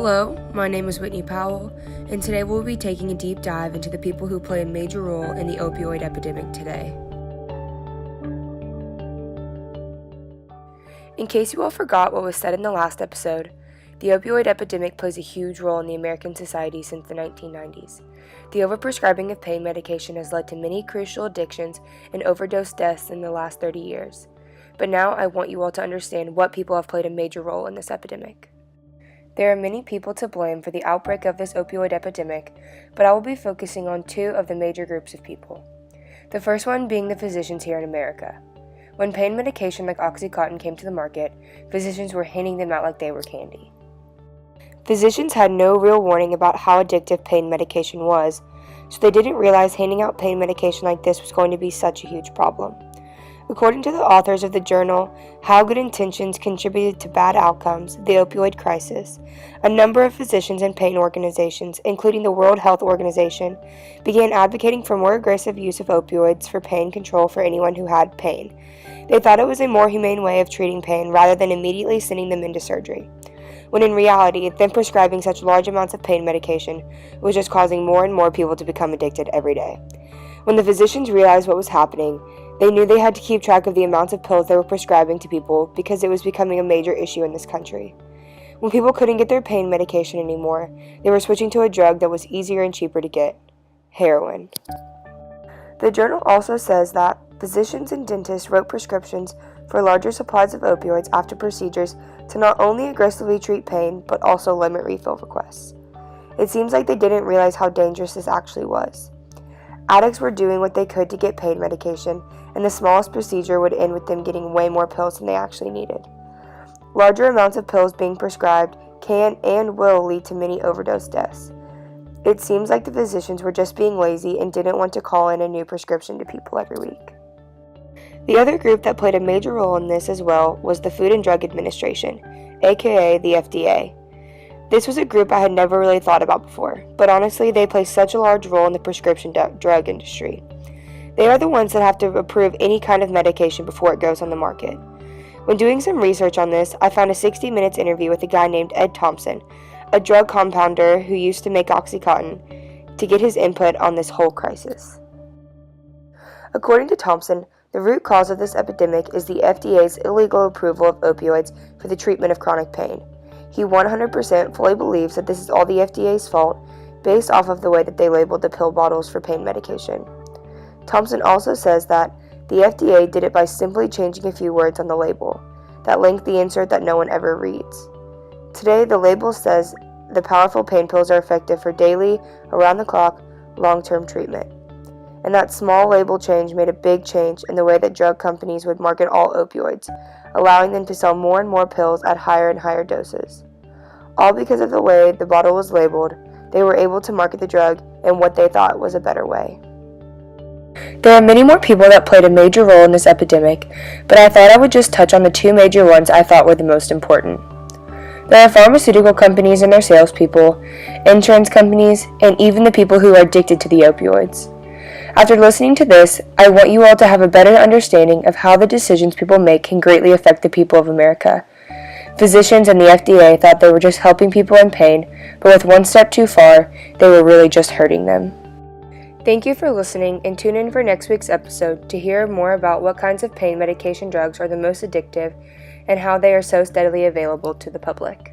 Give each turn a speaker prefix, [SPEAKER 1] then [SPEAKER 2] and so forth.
[SPEAKER 1] Hello, my name is Whitney Powell, and today we'll be taking a deep dive into the people who play a major role in the opioid epidemic today. In case you all forgot what was said in the last episode, the opioid epidemic plays a huge role in the American society since the 1990s. The overprescribing of pain medication has led to many crucial addictions and overdose deaths in the last 30 years. But now I want you all to understand what people have played a major role in this epidemic. There are many people to blame for the outbreak of this opioid epidemic, but I will be focusing on two of the major groups of people. The first one being the physicians here in America. When pain medication like Oxycontin came to the market, physicians were handing them out like they were candy. Physicians had no real warning about how addictive pain medication was, so they didn't realize handing out pain medication like this was going to be such a huge problem. According to the authors of the journal, How Good Intentions Contributed to Bad Outcomes, The Opioid Crisis, a number of physicians and pain organizations, including the World Health Organization, began advocating for more aggressive use of opioids for pain control for anyone who had pain. They thought it was a more humane way of treating pain rather than immediately sending them into surgery, when in reality, them prescribing such large amounts of pain medication was just causing more and more people to become addicted every day. When the physicians realized what was happening, they knew they had to keep track of the amounts of pills they were prescribing to people because it was becoming a major issue in this country. When people couldn't get their pain medication anymore, they were switching to a drug that was easier and cheaper to get: heroin. The journal also says that physicians and dentists wrote prescriptions for larger supplies of opioids after procedures to not only aggressively treat pain, but also limit refill requests. It seems like they didn't realize how dangerous this actually was. Addicts were doing what they could to get pain medication, and the smallest procedure would end with them getting way more pills than they actually needed. Larger amounts of pills being prescribed can and will lead to many overdose deaths. It seems like the physicians were just being lazy and didn't want to call in a new prescription to people every week. The other group that played a major role in this as well was the Food and Drug Administration, aka the FDA. This was a group I had never really thought about before, but honestly they play such a large role in the prescription drug industry. They are the ones that have to approve any kind of medication before it goes on the market. When doing some research on this, I found a 60 Minutes interview with a guy named Ed Thompson, a drug compounder who used to make Oxycontin, to get his input on this whole crisis. According to Thompson, the root cause of this epidemic is the FDA's illegal approval of opioids for the treatment of chronic pain. He 100% fully believes that this is all the FDA's fault, based off of the way that they labeled the pill bottles for pain medication. Thompson also says that the FDA did it by simply changing a few words on the label that link the insert that no one ever reads. Today, the label says the powerful pain pills are effective for daily, around-the-clock, long-term treatment. And that small label change made a big change in the way that drug companies would market all opioids, allowing them to sell more and more pills at higher and higher doses. All because of the way the bottle was labeled, they were able to market the drug in what they thought was a better way. There are many more people that played a major role in this epidemic, but I thought I would just touch on the two major ones I thought were the most important. There are pharmaceutical companies and their salespeople, insurance companies, and even the people who are addicted to the opioids. After listening to this, I want you all to have a better understanding of how the decisions people make can greatly affect the people of America. Physicians and the FDA thought they were just helping people in pain, but with one step too far, they were really just hurting them. Thank you for listening, and tune in for next week's episode to hear more about what kinds of pain medication drugs are the most addictive and how they are so steadily available to the public.